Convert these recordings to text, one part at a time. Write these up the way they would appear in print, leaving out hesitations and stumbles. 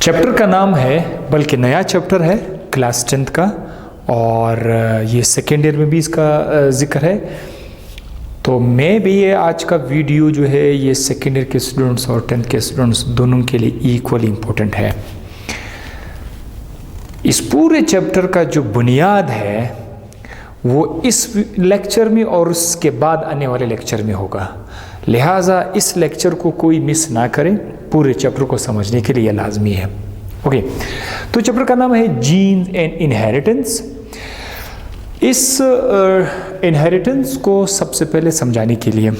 Chapter का नाम है, बल्कि नया चैप्टर है क्लास 10th का, और ये सेकेंड ईयर में भी इसका जिक्र है। तो मैं भी ये आज का वीडियो जो है ये सेकेंड ईयर के स्टूडेंट्स और 10th के स्टूडेंट्स दोनों के लिए इक्वली इम्पोर्टेंट है। इस पूरे चैप्टर का जो बुनियाद है वो इस लेक्चर में और उसके बाद आने वाले लेक्चर में होगा, लिहाजा इस लेक्चर को कोई मिस ना करें, पूरे चैप्टर को समझने के लिए लाजमी है। ओके, तो चैप्टर का नाम है जीन्स एंड इनहेरिटेंस। इस इनहेरिटेंस को सबसे पहले समझाने के लिए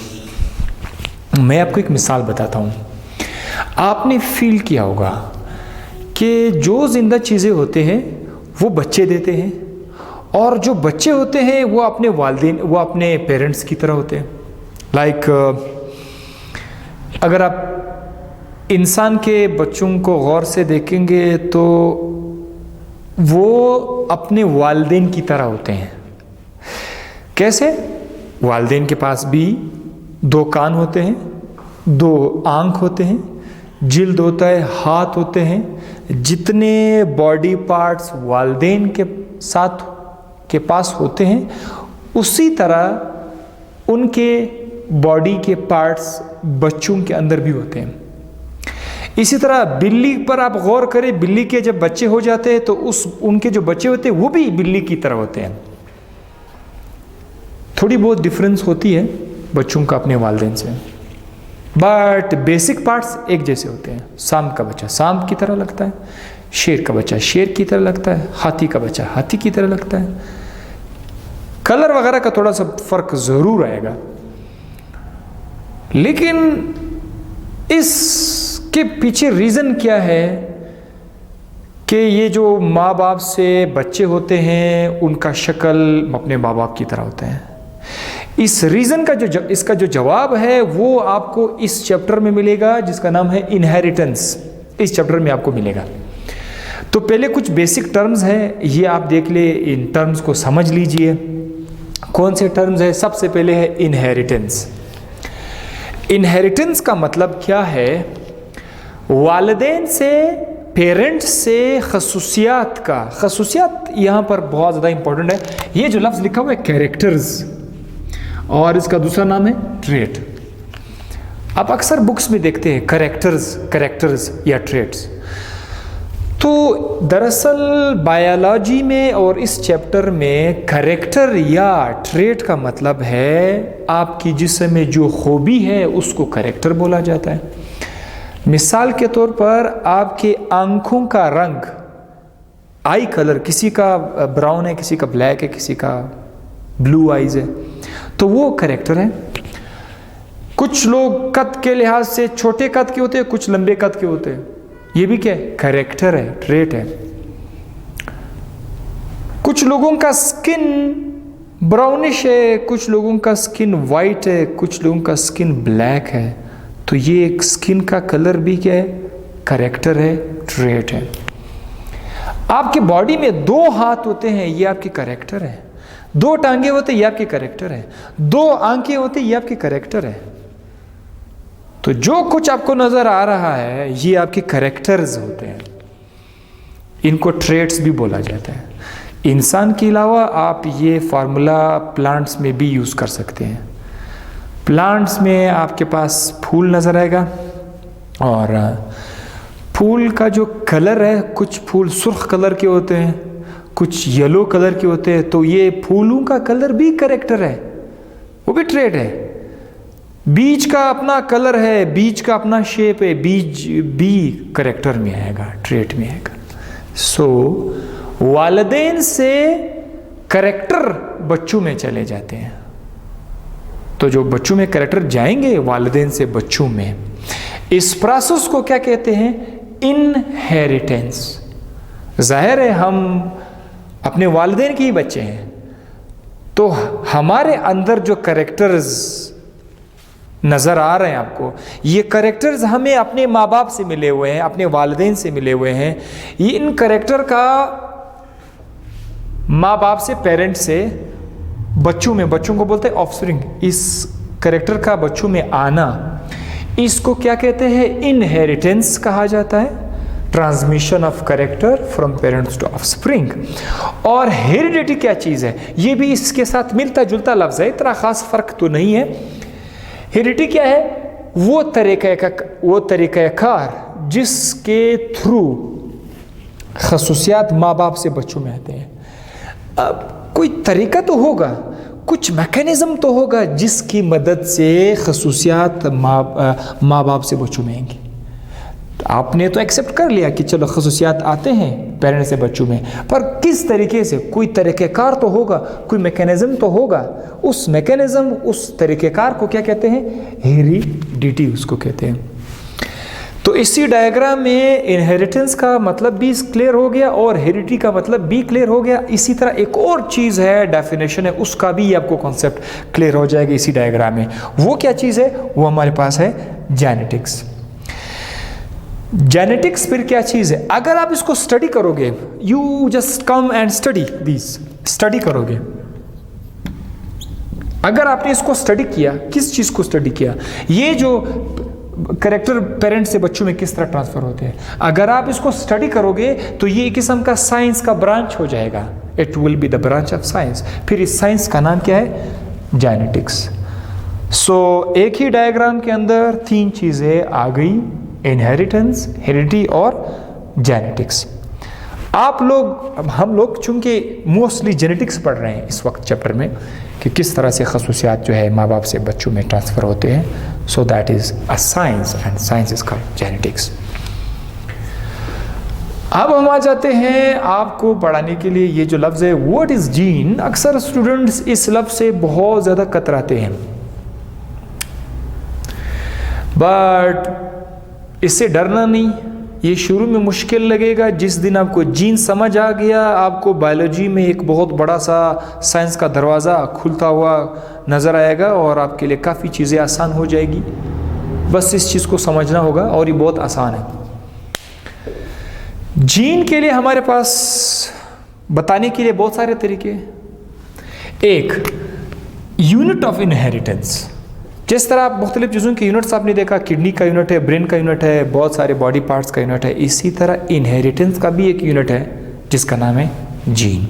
मैं आपको एक मिसाल बताता हूँ। आपने फील किया होगा कि जो जिंदा चीज़ें होते हैं वो बच्चे देते हैं, और जो बच्चे होते हैं वो अपने वालिदैन, वो अपने पेरेंट्स की तरह होते हैं। लाइक अगर आप इंसान के बच्चों को गौर से देखेंगे तो वो अपने वालिदैन की तरह होते हैं। कैसे? वालिदैन के पास भी 2 कान होते हैं, 2 आँख होते हैं, जिल्द होता है, हाथ होते हैं। जितने बॉडी पार्ट्स वालिदैन के साथ के पास होते हैं उसी तरह उनके बॉडी के पार्ट्स बच्चों के अंदर भी होते हैं। इसी तरह बिल्ली पर आप गौर करें, बिल्ली के जब बच्चे हो जाते हैं तो उनके जो बच्चे होते हैं वो भी बिल्ली की तरह होते हैं। थोड़ी बहुत डिफरेंस होती है बच्चों का अपने वालिदैन से, बट बेसिक पार्ट्स एक जैसे होते हैं। सांप का बच्चा सांप की तरह लगता है, शेर का बच्चा शेर की तरह लगता है, हाथी का बच्चा हाथी की तरह लगता है। कलर वगैरह का थोड़ा सा फर्क जरूर आएगा, लेकिन इसके पीछे रीज़न क्या है कि ये जो माँ बाप से बच्चे होते हैं उनका शक्ल अपने माँ बाप की तरह होते हैं। इस रीज़न का इसका जो जवाब है वो आपको इस चैप्टर में मिलेगा, जिसका नाम है इनहेरिटेंस। इस चैप्टर में आपको मिलेगा। तो पहले कुछ बेसिक टर्म्स हैं, ये आप देख ले, इन टर्म्स को समझ लीजिए। कौन से टर्म्स है? सबसे पहले है इनहेरिटेंस। इनहेरिटेंस का मतलब क्या है? वालिदैन से, पेरेंट्स से खसूसियात का। खसूसियात यहाँ पर बहुत ज़्यादा इंपॉर्टेंट है। ये जो लफ्ज़ लिखा हुआ है कैरेक्टर्स, और इसका दूसरा नाम है ट्रेट। आप अक्सर बुक्स में देखते हैं कैरेक्टर्स या ट्रेट्स। तो दरअसल बायोलॉजी में और इस चैप्टर में कैरेक्टर या ट्रेट का मतलब है आपकी जिस्म में जो खूबी है उसको कैरेक्टर बोला जाता है। मिसाल के तौर पर आपके आंखों का रंग, आई कलर, किसी का ब्राउन है, किसी का ब्लैक है, किसी का ब्लू आइज है, तो वो कैरेक्टर है। कुछ लोग कद के लिहाज से छोटे कद के होते हैं, कुछ लंबे कद के होते हैं, ये भी क्या है? कैरेक्टर है, ट्रेट है। कुछ लोगों का स्किन ब्राउनिश है, कुछ लोगों का स्किन वाइट है, कुछ लोगों का स्किन ब्लैक है, तो ये एक स्किन का कलर भी क्या है? कैरेक्टर है, ट्रेट है। आपके बॉडी में 2 हाथ होते हैं, ये आपके कैरेक्टर है। 2 टांगे होते हैं, ये आपके कैरेक्टर है। 2 आंखें होती हैं, ये आपके कैरेक्टर है। तो जो कुछ आपको नजर आ रहा है ये आपके कैरेक्टर्स होते हैं, इनको ट्रेट्स भी बोला जाता है। इंसान के अलावा आप ये फार्मूला प्लांट्स में भी यूज़ कर सकते हैं। प्लांट्स में आपके पास फूल नज़र आएगा, और फूल का जो कलर है, कुछ फूल सुर्ख कलर के होते हैं, कुछ येलो कलर के होते हैं, तो ये फूलों का कलर भी कैरेक्टर है, वो भी ट्रेट है। बीज का अपना कलर है, बीज का अपना शेप है, बीज भी कैरेक्टर में आएगा, ट्रेट में आएगा। सो वालिदैन से कैरेक्टर बच्चों में चले जाते हैं। तो जो बच्चों में कैरेक्टर जाएंगे वालिदैन से बच्चों में, इस प्रोसेस को क्या कहते हैं? इनहेरिटेंस। जाहिर है हम अपने वालिदैन के ही बच्चे हैं, तो हमारे अंदर जो कैरेक्टर्स नज़र आ रहे हैं आपको, ये कैरेक्टर्स हमें अपने माँ बाप से मिले हुए हैं, अपने वालिदैन से मिले हुए हैं। ये इन कैरेक्टर का माँ बाप से, पेरेंट्स से बच्चों में, बच्चों को बोलते हैं ऑफस्प्रिंग, इस कैरेक्टर का बच्चों में आना, इसको क्या कहते हैं? इनहेरिटेंस कहा जाता है। Transmission of character from parents to offspring. और हेरिडिटी क्या चीज़ है, ये भी इसके साथ मिलता जुलता लफ्ज़ है, इतना ख़ास फ़र्क तो नहीं है। हेरिडिटी क्या है, वो तरीक़ाकार जिसके थ्रू खसूसियात माँ बाप से बच्चों में आते हैं। अब कोई तरीका तो होगा, कुछ मैकेनिज़्म तो होगा जिसकी मदद से खसूसियात माँ बाप से बच्चों में आएंगी। आपने तो एक्सेप्ट कर लिया कि चलो खसूसियात आते हैं पेरेंट्स से बच्चों में, पर किस तरीके से, कोई तरीक़ेकार तो होगा, कोई मैकेनिज़्म तो होगा। उस मैकेनिज़्म, उस तरीक़ेकार को क्या कहते हैं, हेरिडिटी उसको कहते हैं। तो इसी डायग्राम में इनहेरिटेंस का मतलब भी क्लियर हो गया और हेरिडिटी का मतलब भी क्लियर हो गया। इसी तरह एक और चीज़ है, डेफिनेशन है, उसका भी आपको कॉन्सेप्ट क्लियर हो जाएगा इसी डायग्राम में। वो क्या चीज़ है, वो हमारे पास है जेनेटिक्स। जेनेटिक्स फिर क्या चीज़ है, अगर आप इसको स्टडी करोगे, you just come and study this, study करोगे, अगर आपने इसको स्टडी किया, किस चीज़ को स्टडी किया, ये जो कैरेक्टर पेरेंट्स से बच्चों में किस तरह ट्रांसफ़र होते हैं, अगर आप इसको स्टडी करोगे तो ये एक किस्म का साइंस का ब्रांच हो जाएगा। It will be the branch of science. फिर इस साइंस का नाम क्या है, जेनेटिक्स। सो एक ही डायग्राम के अंदर तीन चीज़ें आ गई, इनहेरिटेंस, हेरिडिटी और जेनेटिक्स। आप लोग, हम लोग चूंकि मोस्टली जेनेटिक्स पढ़ रहे हैं इस वक्त चैप्टर में, कि किस तरह से खसूसियात जो है माँ बाप से बच्चों में ट्रांसफ़र होते हैं। So that is a science and science is called genetics. अब हम आ जाते हैं आपको पढ़ाने के लिए ये जो लफ्ज़ है व्हाट इज़ जीन। अक्सर स्टूडेंट्स इस लफ्ज़ से बहुत ज़्यादा कतराते हैं, बट इससे डरना नहीं। ये शुरू में मुश्किल लगेगा, जिस दिन आपको जीन समझ आ गया, आपको बायोलॉजी में एक बहुत बड़ा सा साइंस का दरवाज़ा खुलता हुआ नज़र आएगा और आपके लिए काफ़ी चीज़ें आसान हो जाएगी। बस इस चीज़ को समझना होगा और ये बहुत आसान है। जीन के लिए हमारे पास बताने के लिए बहुत सारे तरीके। एक, यूनिट ऑफ इनहेरिटेंस। जिस तरह आप मुख्तलिफ चीज़ों के यूनिट्स आपने देखा, किडनी का यूनिट है, ब्रेन का यूनिट है, बहुत सारे बॉडी पार्ट्स का यूनिट है, इसी तरह इनहेरिटेंस का भी एक यूनिट है जिसका नाम है जीन।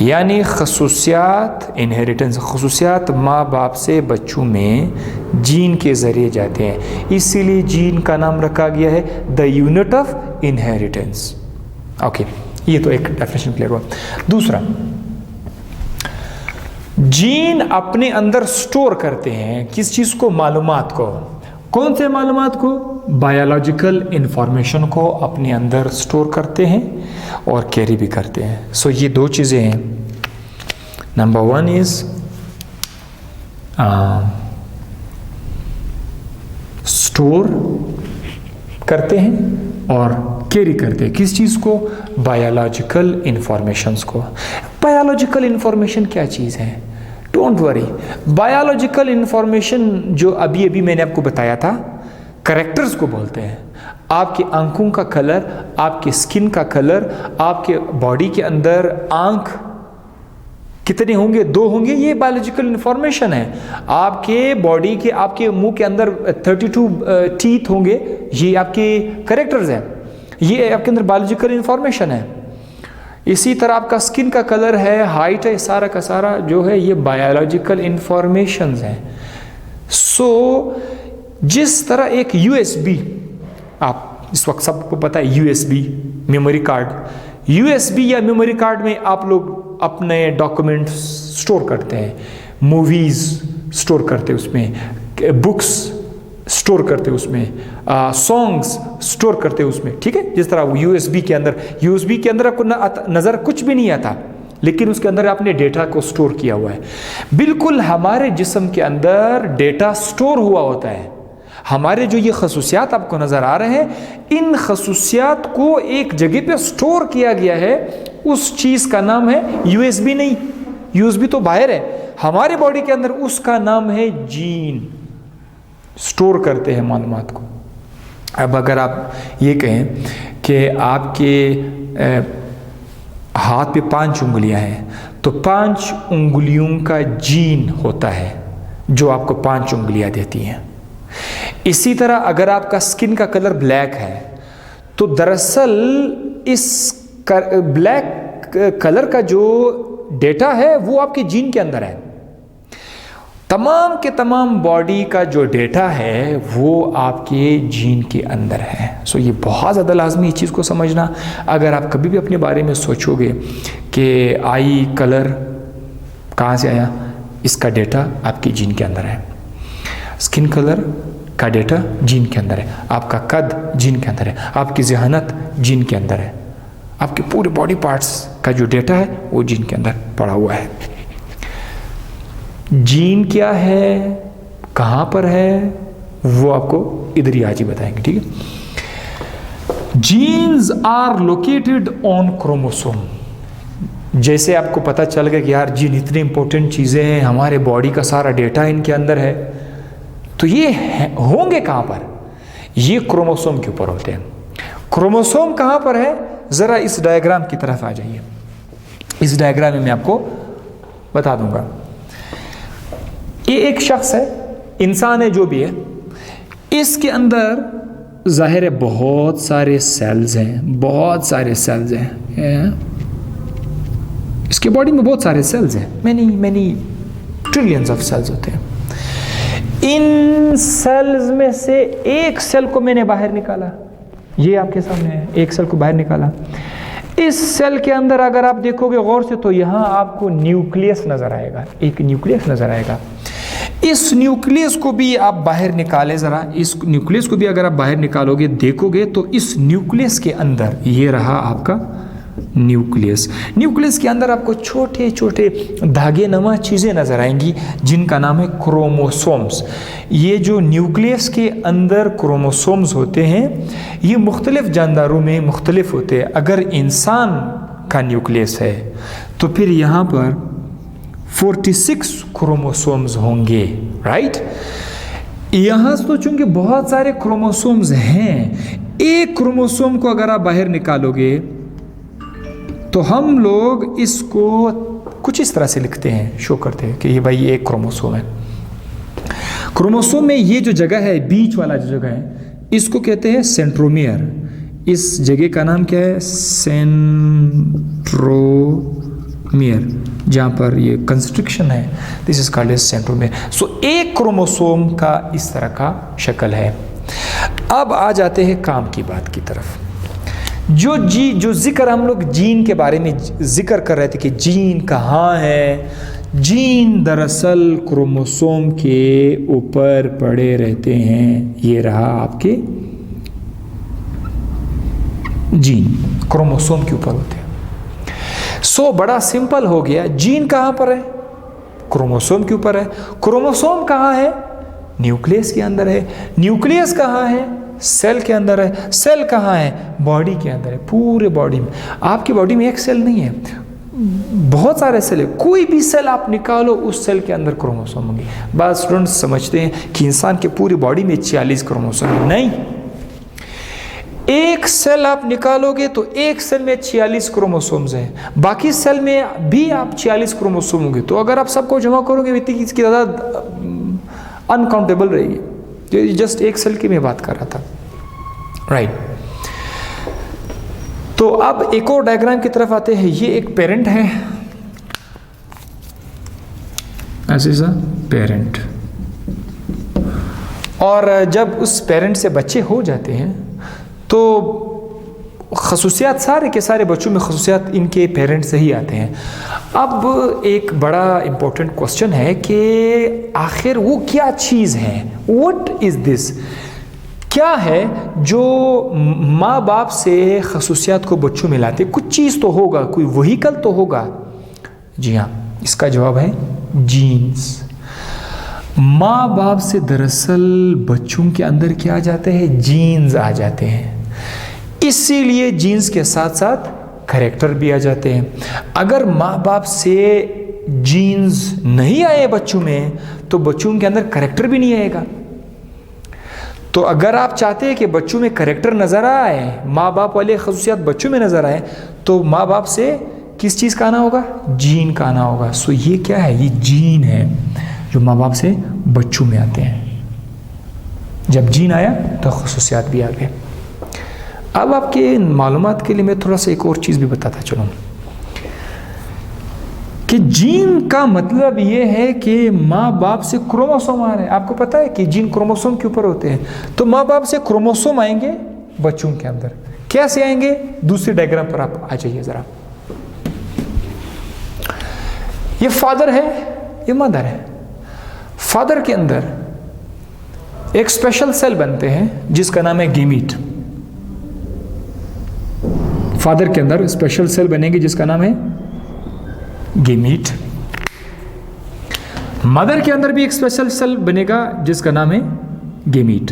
यानी खसूसियात, इनहेरिटेंस, खसूसियात माँ बाप से बच्चों में जीन के ज़रिए जाते हैं, इसीलिए जीन का नाम रखा गया है the unit of inheritance. Okay, ये तो एक डेफिनेशन क्लियर हुआ। दूसरा, जीन अपने अंदर स्टोर करते हैं किस चीज़ को, मालूमात को। कौन से मालूमात को, बायोलॉजिकल इंफॉर्मेशन को अपने अंदर स्टोर करते हैं और कैरी भी करते हैं। सो ये दो चीज़ें हैं। नंबर वन इज स्टोर करते हैं और कैरी करते हैं किस चीज़ को, बायोलॉजिकल इंफॉर्मेशंस को। बायोलॉजिकल इंफॉर्मेशन क्या चीज़ है, डोंट वरी। बायोलॉजिकल इंफॉर्मेशन जो अभी अभी मैंने आपको बताया था, कैरेक्टर्स को बोलते हैं। आपकी आंखों का कलर, आपके स्किन का कलर, आपके बॉडी के अंदर आंख कितने होंगे, 2 होंगे, ये बायोलॉजिकल इंफॉर्मेशन है। आपके बॉडी के, आपके मुंह के अंदर 32 टीथ होंगे, ये आपके कैरेक्टर्स हैं, ये आपके अंदर बायोलॉजिकल इंफॉर्मेशन है। इसी तरह आपका स्किन का कलर है, हाइट है, सारा का सारा जो है ये बायोलॉजिकल इंफॉर्मेशंस हैं। सो जिस तरह एक यूएसबी, आप इस वक्त सबको पता है यूएसबी मेमोरी कार्ड, यूएसबी या मेमोरी कार्ड में आप लोग अपने डॉक्यूमेंट्स स्टोर करते हैं, मूवीज़ स्टोर करते हैं उसमें, बुक्स स्टोर करते हैं उसमें, सॉन्ग्स स्टोर करते हैं उसमें, ठीक है। जिस तरह यूएसबी के अंदर आपको नज़र कुछ भी नहीं आता, लेकिन उसके अंदर आपने डेटा को स्टोर किया हुआ है। बिल्कुल हमारे जिस्म के अंदर डेटा स्टोर हुआ होता है। हमारे जो ये खसूसियात आपको नज़र आ रहे हैं, इन खसूसियात को एक जगह पे स्टोर किया गया है, उस चीज़ का नाम है यूएसबी। नहीं, यूएसबी तो बाहर है, हमारे बॉडी के अंदर उसका नाम है जीन। स्टोर करते हैं मालूमात को। अब अगर आप ये कहें कि आपके हाथ पे 5 उंगलियां हैं, तो 5 उंगलियों का जीन होता है जो आपको 5 उंगलियां देती हैं। इसी तरह अगर आपका स्किन का कलर ब्लैक है, तो दरअसल इस ब्लैक कलर का जो डेटा है वो आपके जीन के अंदर है। तमाम के तमाम बॉडी का जो डेटा है वो आपके जीन के अंदर है। सो ये बहुत ज़्यादा लाजमी, इस चीज़ को समझना। अगर आप कभी भी अपने बारे में सोचोगे कि आई कलर कहाँ से आया, इसका डेटा आपके जीन के अंदर है। स्किन कलर का डेटा जीन के अंदर है, आपका कद जीन के अंदर है, आपकी ज़हनत जीन के अंदर है, आपके पूरे बॉडी पार्ट्स का जो डेटा है वो जीन के अंदर पड़ा हुआ है। जीन क्या है, कहाँ पर है, वो आपको इधर ही आज ही बताएंगे, ठीक है। Genes are located on chromosome. जैसे आपको पता चल गया कि यार जीन इतनी इंपॉर्टेंट चीज़ें हैं, हमारे बॉडी का सारा डेटा इनके अंदर है, तो ये होंगे कहाँ पर, ये क्रोमोसोम के ऊपर होते हैं। क्रोमोसोम कहाँ पर है, ज़रा इस डायग्राम की तरफ आ जाइए। इस डायग्राम में मैं आपको बता दूंगा। ये एक शख्स है, इंसान है, जो भी है, इसके अंदर जाहिर है बहुत सारे सेल्स हैं, बहुत सारे सेल्स हैं, इसके बॉडी में बहुत सारे सेल्स हैं, मैनी ट्रिलियंस ऑफ सेल्स होते हैं। इन सेल्स में से एक सेल को मैंने बाहर निकाला, ये आपके सामने है, एक सेल को बाहर निकाला। इस सेल के अंदर अगर आप देखोगे गौर से तो यहाँ आपको न्यूक्लियस नजर आएगा, एक न्यूक्लियस नजर आएगा। इस न्यूक्लियस को भी आप बाहर निकालें ज़रा, इस न्यूक्लियस को भी अगर आप बाहर निकालोगे, देखोगे तो इस न्यूक्लियस के अंदर ये रहा आपका न्यूक्लियस। न्यूक्लियस के अंदर आपको छोटे छोटे धागे नुमा चीज़ें नज़र आएंगी जिनका नाम है क्रोमोसोम्स। ये जो न्यूक्लियस के अंदर क्रोमोसोम्स होते हैं ये मुख्तलिफ जानदारों में मुख्तलिफ होते हैं। अगर इंसान का न्यूक्लियस है तो फिर यहाँ पर 46 क्रोमोसोम्स होंगे, राइट। यहाँ तो चूंकि बहुत सारे क्रोमोसोम्स हैं, एक क्रोमोसोम को अगर आप बाहर निकालोगे तो हम लोग इसको कुछ इस तरह से लिखते हैं, शो करते हैं कि ये भाई एक क्रोमोसोम है। क्रोमोसोम में ये जो जगह है, बीच वाला जो जगह है, इसको कहते हैं सेंट्रोमियर। इस जगह का नाम क्या है, सेंट्रोमियर, जहाँ पर ये कंस्ट्रिक्शन है, this is called as centromere. So एक क्रोमोसोम का इस तरह का शक्ल है। अब आ जाते हैं काम की बात की तरफ। जो जिक्र हम लोग जीन के बारे में जिक्र कर रहे थे कि जीन कहाँ है, जीन दरअसल क्रोमोसोम के ऊपर पड़े रहते हैं। ये रहा आपके जीन, क्रोमोसोम के ऊपर होते हैं। सो बड़ा सिंपल हो गया, जीन कहाँ पर है, क्रोमोसोम के ऊपर है। क्रोमोसोम कहाँ है, न्यूक्लियस के अंदर है। न्यूक्लियस कहाँ है, सेल के अंदर है। सेल कहाँ है, बॉडी के अंदर है। पूरे बॉडी में, आपकी बॉडी में एक सेल नहीं है, बहुत सारे सेल है। कोई भी सेल आप निकालो, उस सेल के अंदर क्रोमोसोम होंगे। बस स्टूडेंट्स समझते हैं कि इंसान के पूरी बॉडी में 46 क्रोमोसोम है, नहीं। एक सेल आप निकालोगे तो एक सेल में 46 क्रोमोसोम्स हैं, बाकी सेल में भी आप 46 क्रोमोसोम होंगे। तो अगर आप सबको जमा करोगे इतनी इसकी तादाद अनकाउंटेबल रहेगी। जस्ट एक सेल की मैं बात कर रहा था, राइट। तो अब एक और डायग्राम की तरफ आते हैं। ये एक पेरेंट है, ऐसे सा पेरेंट, और जब उस पेरेंट से बच्चे हो जाते हैं तो खसूसियात, सारे के सारे बच्चों में खसूसियात इनके पेरेंट से ही आते हैं। अब एक बड़ा इम्पोर्टेंट क्वेश्चन है कि आखिर वो क्या चीज़ है, व्हाट इज़ दिस, क्या है जो माँ बाप से खसूसियात को बच्चों में लाते। कुछ चीज़ तो होगा, कोई वहीकल तो होगा। जी हाँ, इसका जवाब है जीन्स। माँ बाप से दरअसल बच्चों के अंदर क्या आ जाते हैं, जीन्स आ जाते हैं। इसीलिए जीन्स के साथ साथ कैरेक्टर भी आ जाते हैं। अगर माँ बाप से जीन्स नहीं आए बच्चों में तो बच्चों के अंदर कैरेक्टर भी नहीं आएगा। तो अगर आप चाहते हैं कि बच्चों में कैरेक्टर नज़र आए, माँ बाप वाले खसूसियात बच्चों में नज़र आए, तो माँ बाप से किस चीज़ का आना होगा, जीन का आना होगा। सो ये क्या है, ये जीन है जो माँ बाप से बच्चों में आते हैं। जब जीन आया तो खसूसियात भी आ गए। अब आपके मालूमात के लिए मैं थोड़ा सा एक और चीज़ भी बताता चलूँ कि जीन का मतलब ये है कि माँ बाप से क्रोमोसोम आ रहे हैं। आपको पता है कि जीन क्रोमोसोम के ऊपर होते हैं, तो माँ बाप से क्रोमोसोम आएंगे बच्चों के अंदर। कैसे आएंगे? दूसरी डायग्राम पर आप आ जाइए जरा। ये फादर है, ये मदर है। फादर के अंदर एक स्पेशल सेल बनते हैं जिसका नाम है गेमीट। फादर के अंदर स्पेशल सेल बनेंगे जिसका नाम है गेमीट। मदर के अंदर भी एक स्पेशल सेल बनेगा जिसका नाम है गेमीट।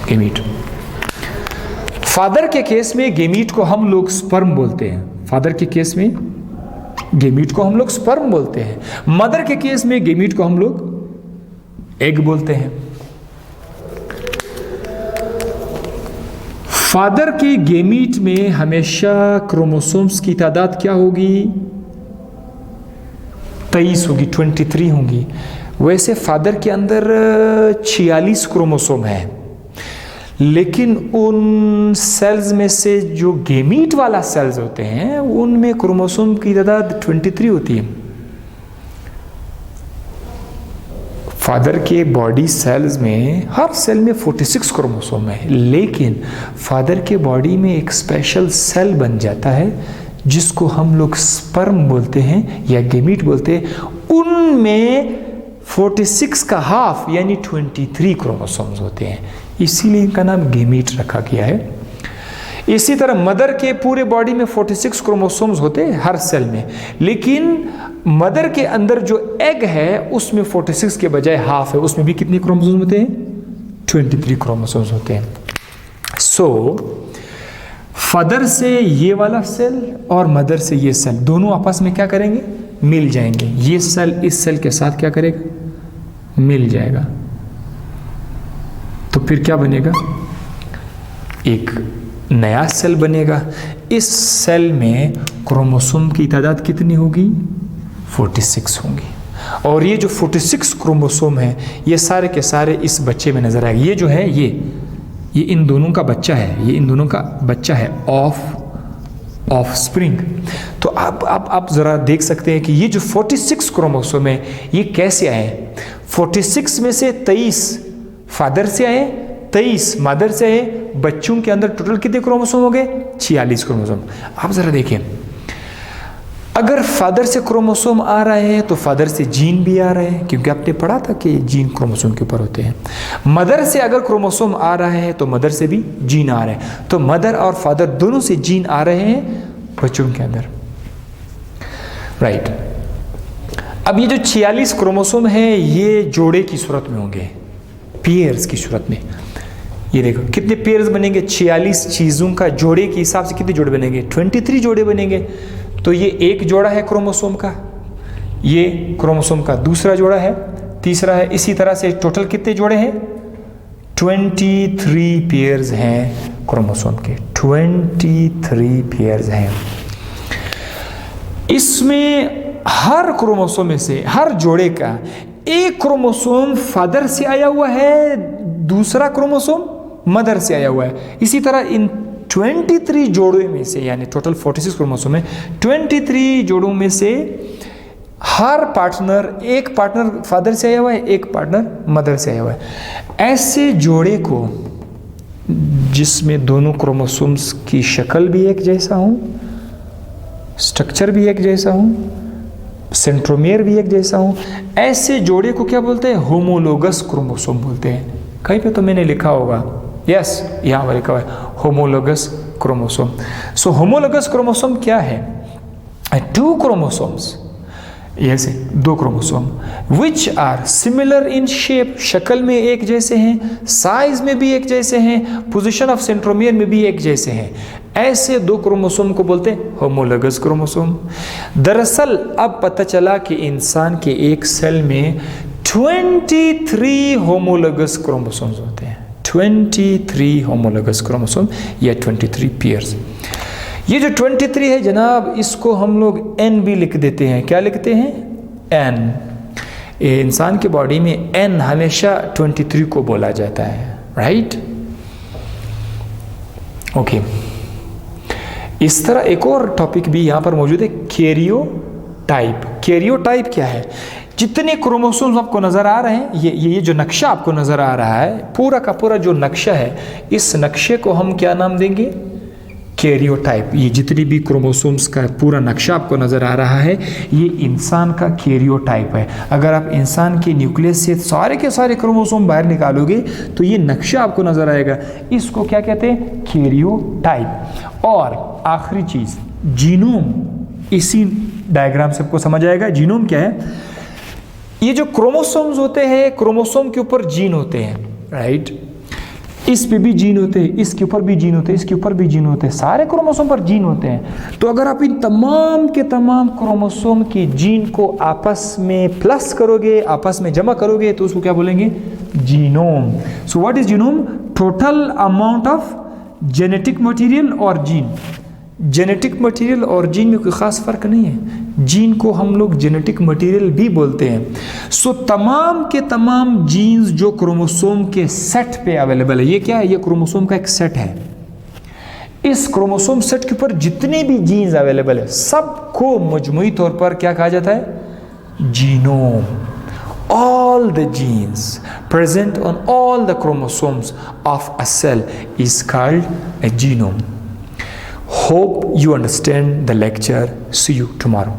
गेमीट। फादर के केस में गेमीट को हम लोग स्पर्म बोलते हैं। फादर के केस में गेमीट को हम लोग स्पर्म बोलते हैं। मदर के केस में गेमीट को हम लोग एग बोलते हैं। फादर के गेमीट में हमेशा क्रोमोसोम्स की तादाद क्या होगी? 23 होगी, 23 होगी। वैसे फादर के अंदर 46 क्रोमोसोम है, लेकिन उन सेल्स में से जो गेमीट वाला सेल्स होते हैं उनमें क्रोमोसोम की तादाद 23 होती है। फादर के बॉडी सेल्स में हर सेल में 46 क्रोमोसोम है, लेकिन फादर के बॉडी में एक स्पेशल सेल बन जाता है जिसको हम लोग स्पर्म बोलते हैं या गेमीट बोलते हैं। उनमें 46 का हाफ यानी 23 क्रोमोसोम्स होते हैं, इसीलिए इनका नाम गेमीट रखा गया है। इसी तरह मदर के पूरे बॉडी में 46 क्रोमोसोम्स होते हैं हर सेल में, लेकिन मदर के अंदर जो एग है उसमें 46 के बजाय हाफ है। उसमें भी कितने क्रोमोसोम्स होते हैं? 23 क्रोमोसोम्स होते हैं। सो फादर से ये वाला सेल और मदर से ये सेल दोनों आपस में क्या करेंगे? मिल जाएंगे। ये सेल इस सेल के साथ क्या करेगा? मिल जाएगा। तो फिर क्या बनेगा? एक नया सेल बनेगा। इस सेल में क्रोमोसोम की तादाद कितनी होगी? 46 होंगी। और ये जो 46 क्रोमोसोम है ये सारे के सारे इस बच्चे में नजर आएगा। ये जो है ये इन दोनों का बच्चा है, ये इन दोनों का बच्चा है ऑफ स्प्रिंग। तो आप जरा देख सकते हैं कि ये जो 46 क्रोमोसोम है ये कैसे आए? 46 में से 23 फादर से आए, 23 मदर से आए। बच्चों के अंदर टोटल कितने क्रोमोसोम हो गए? 46 क्रोमोसोम। आप जरा देखिए, अगर फादर से क्रोमोसोम आ रहे हैं तो फादर से जीन भी आ रहे हैं, क्योंकि आपने पढ़ा था कि जीन क्रोमोसोम के ऊपर होते हैं। मदर से अगर क्रोमोसोम आ रहा है तो मदर से भी जीन आ रहे हैं। तो मदर और फादर दोनों से जीन आ रहे हैं बच्चों के अंदर, राइट। अब ये जो 46 क्रोमोसोम है ये जोड़े की सूरत में होंगे, पेयर्स की सूरत में। ये देखो कितने पेयर्स बनेंगे? 46 चीज़ों का जोड़े के हिसाब से कितने जोड़े बनेंगे? 23 जोड़े बनेंगे। तो ये एक जोड़ा है क्रोमोसोम का, ये क्रोमोसोम का दूसरा जोड़ा है, तीसरा है। इसी तरह से टोटल कितने जोड़े हैं? 23 पेयर्स हैं क्रोमोसोम के, 23 पेयर्स हैं। इसमें हर क्रोमोसोम में से हर जोड़े का एक क्रोमोसोम फादर से आया हुआ है, दूसरा क्रोमोसोम मदर से आया हुआ है। इसी तरह इन 23 जोड़ों में से, यानी टोटल 46 क्रोमोसोम है, 23 जोड़ों में से हर पार्टनर, एक पार्टनर फादर से आया हुआ है, एक पार्टनर मदर से आया हुआ है। ऐसे जोड़े को जिसमें दोनों क्रोमोसोम्स की शक्ल भी एक जैसा हो, स्ट्रक्चर भी एक जैसा हो, सेंट्रोमियर भी एक जैसा हो, ऐसे जोड़े को क्या बोलते हैं? होमोलोगस क्रोमोसोम बोलते हैं। कहीं पे तो मैंने लिखा होगा, यस यहाँ पर लिखा हुआ है homologous chromosome. So homologous chromosome क्या है? 2 क्रोमोसोम्स, ऐसे 2 chromosome which are similar in shape, शक्ल में एक जैसे हैं, साइज में भी एक जैसे हैं, पोजीशन ऑफ सेंट्रोमियर में भी एक जैसे हैं। ऐसे 2 क्रोमोसोम को बोलते हैं होमोलोगस क्रोमोसोम। दरअसल अब पता चला कि इंसान के एक सेल में 23 होमोलोगस क्रोमोसोम्स होते हैं, 23 होमोलोगस क्रोमोसोम या 23 पेयर्स। ये जो 23 है जनाब, इसको हम लोग n भी लिख देते हैं। क्या लिखते हैं? n। इंसान के बॉडी में n हमेशा 23 को बोला जाता है, राइट। ओके, इस तरह एक और टॉपिक भी यहां पर मौजूद है, कैरियोटाइप। कैरियोटाइप क्या है? जितने क्रोमोसोम्स आपको नजर आ रहे हैं, ये जो नक्शा आपको नजर आ रहा है, पूरा का पूरा जो नक्शा है, इस नक्शे को हम क्या नाम देंगे? कैरियोटाइप। ये जितनी भी क्रोमोसोम्स का पूरा नक्शा आपको नजर आ रहा है, ये इंसान का कैरियोटाइप है। अगर आप इंसान के न्यूक्लियस से सारे के सारे क्रोमोसोम बाहर निकालोगे तो ये नक्शा आपको नजर आएगा। इसको क्या कहते हैं? कैरियोटाइप। और आखिरी चीज जीनोम, इसी डायग्राम से आपको समझ आएगा जीनोम क्या है। ये जो क्रोमोसोम्स होते हैं, क्रोमोसोम के ऊपर जीन होते हैं, राइट। इस पे भी जीन होते हैं, इसके ऊपर भी जीन होते हैं, इसके ऊपर भी जीन होते हैं, सारे क्रोमोसोम पर जीन होते हैं। तो अगर आप इन तमाम के तमाम क्रोमोसोम के जीन को आपस में प्लस करोगे, आपस में जमा करोगे, तो उसको क्या बोलेंगे? Genome. So what is genome? Total amount of genetic material और जीन। जेनेटिक मटेरियल और जीन में कोई ख़ास फ़र्क नहीं है। जीन को हम लोग जेनेटिक मटेरियल भी बोलते हैं। सो तमाम के तमाम जीन्स जो क्रोमोसोम के सेट पे अवेलेबल है, ये क्या है? ये क्रोमोसोम का एक सेट है। इस क्रोमोसोम सेट के ऊपर जितने भी जीन्स अवेलेबल है, सबको मजमूई तौर पर क्या कहा जाता है? Genome. All the genes present on all the chromosomes of a cell is called a genome. Hope you understand the lecture. See you tomorrow.